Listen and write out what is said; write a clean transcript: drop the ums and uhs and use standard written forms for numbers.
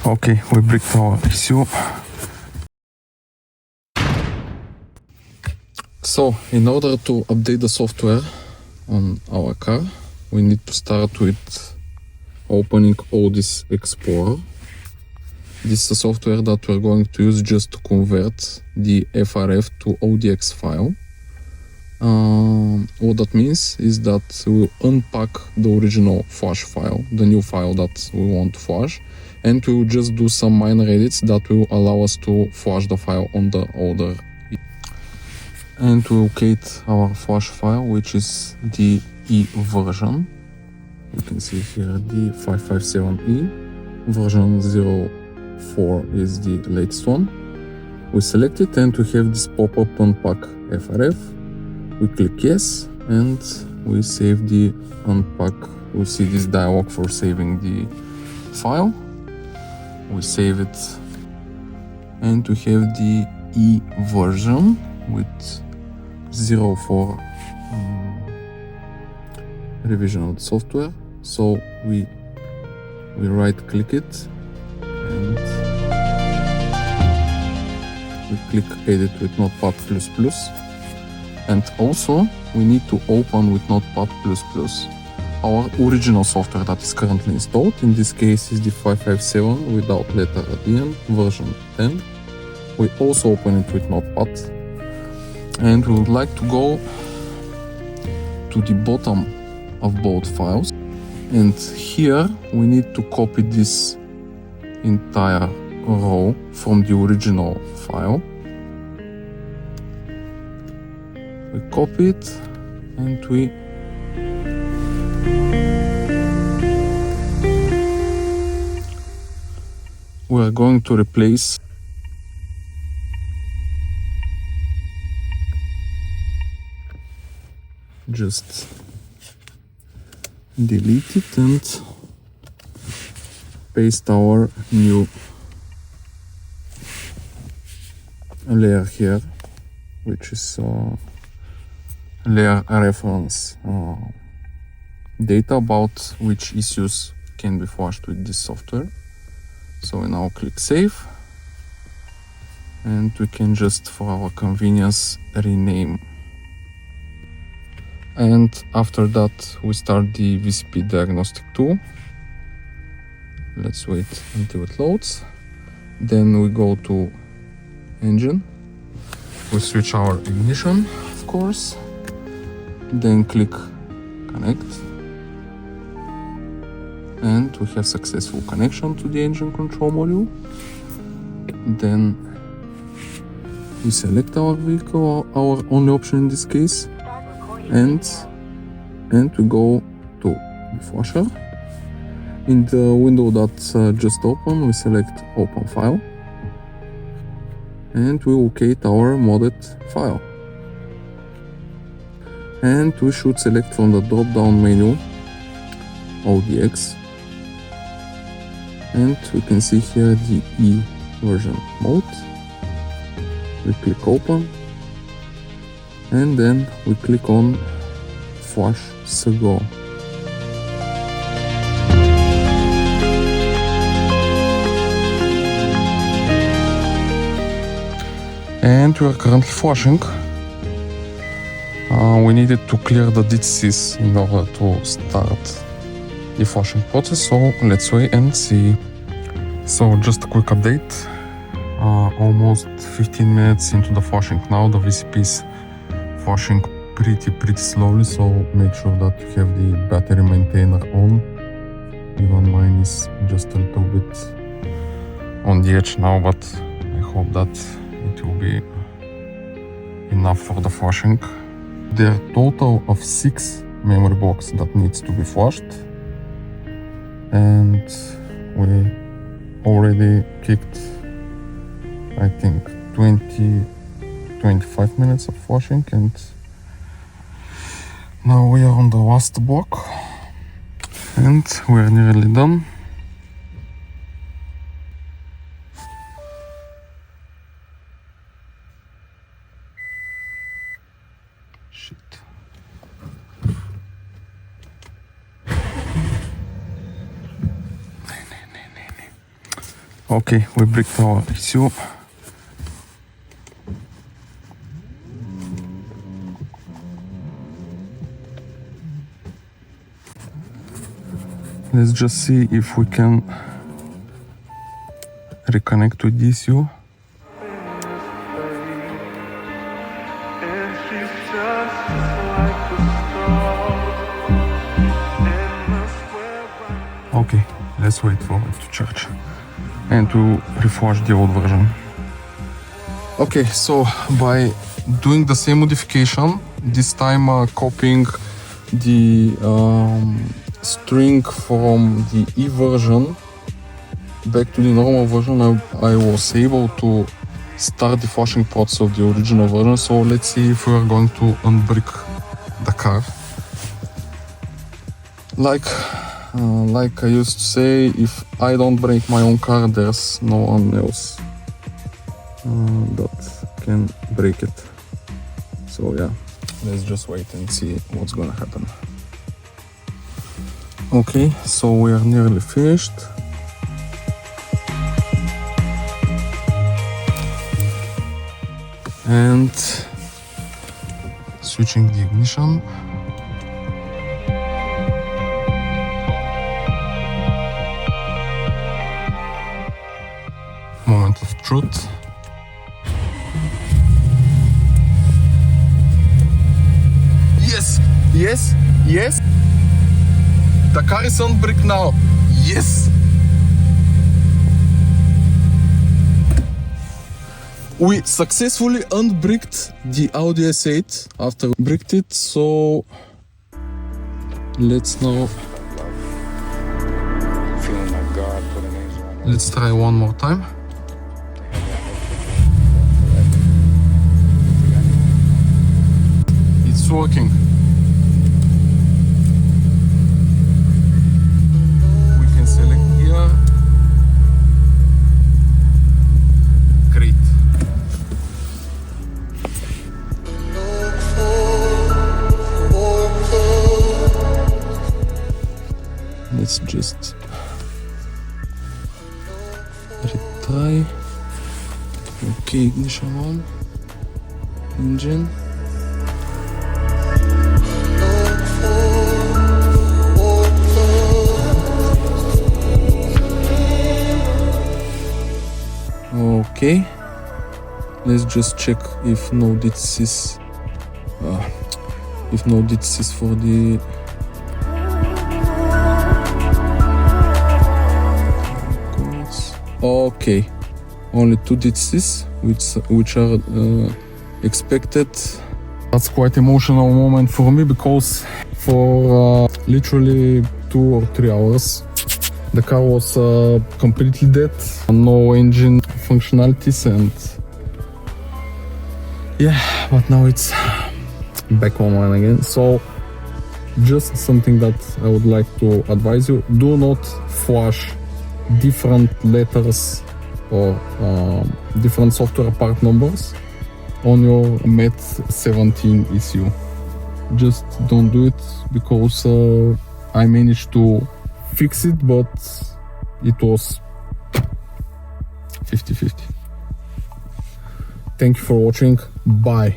Okay, we bricked our ECU. So, in order to update the software on our car, we need to start with opening Audi's Explorer. This is a software that we're going to use just to convert the FRF to ODX file. What that means is that we'll unpack the original flash file, the new file that we want to flash, and we'll just do some minor edits that will allow us to flash the file on the older. And we'll locate our flash file, which is the E version. You can see here the 557E, version 04 is the latest one. We select it and we have this pop-up unpack FRF. We click yes and we save the unpack. We'll see this dialog for saving the file. We save it and we have the E version with 04 revision of the software. So we right click it and we click edit with Notepad++. And also we need to open with Notepad++ our original software that is currently installed. In this case is the 557 without letter at the end, version 10. We also open it with Notepad. And we would like to go to the bottom of both files. And here we need to copy this entire row from the original file. We copy it and we are going to replace just delete it and paste our new layer here, which is layer reference data about which ECUs can be flashed with this software. So we now click save and we can just, for our convenience, rename. And after that we start the VCP diagnostic tool. Let's wait until it loads. Then we go to engine. We switch our ignition, of course. Then click connect. And we have successful connection to the engine control module. Then we select our vehicle, our only option in this case, and we go to the flasher. In the window that's just opened, we select open file and we locate our modded file. And we should select from the drop down menu ODX, and we can see here the E version mode. We click open and then we click on flash SGO. And we are currently flashing. We needed to clear the DTCs in order to start the flashing process, so let's wait and see. So just a quick update. Almost 15 minutes into the flashing now. The VCP is flashing pretty slowly, so make sure that you have the battery maintainer on. Even mine is just a little bit on the edge now, but I hope that it will be enough for the flashing. There are a total of 6 memory blocks that needs to be flashed, and we already kicked, I think, 20-25 minutes of flashing, and now we are on the last block and we are nearly done. Shit. Okay, we bricked our ECU. Let's just see if we can reconnect with the ECU. Okay, let's wait for it to charge and to reforge the old version. Okay, so by doing the same modification, this time copying the string from the E version back to the normal version, I was able to start the flushing process of the original version. So let's see if we are going to unbrick the car. Like I used to say, if I don't break my own car, there's no one else that can break it. So yeah, let's just wait and see what's gonna happen. Okay, so we are nearly finished. And switching the ignition. Moment of truth. Yes, yes, yes. The car is on brick now. Yes. We successfully unbricked the Audi S8 after we bricked it, so let's now let's try one more time. It's working. We can select here. Great. Let's just retry. Okay, ignition on. Engine. Okay, let's just check if no DTCs for the okay, only 2 DTCs which are expected. That's quite emotional moment for me, because for literally 2 or 3 hours the car was completely dead, no engine functionalities, and yeah, but now it's back online again. So just something that I would like to advise you: do not flash different letters or different software part numbers on your MET 17 ECU. Just don't do it, because I managed to fix it, but it was 50-50. Thank you for watching. Bye.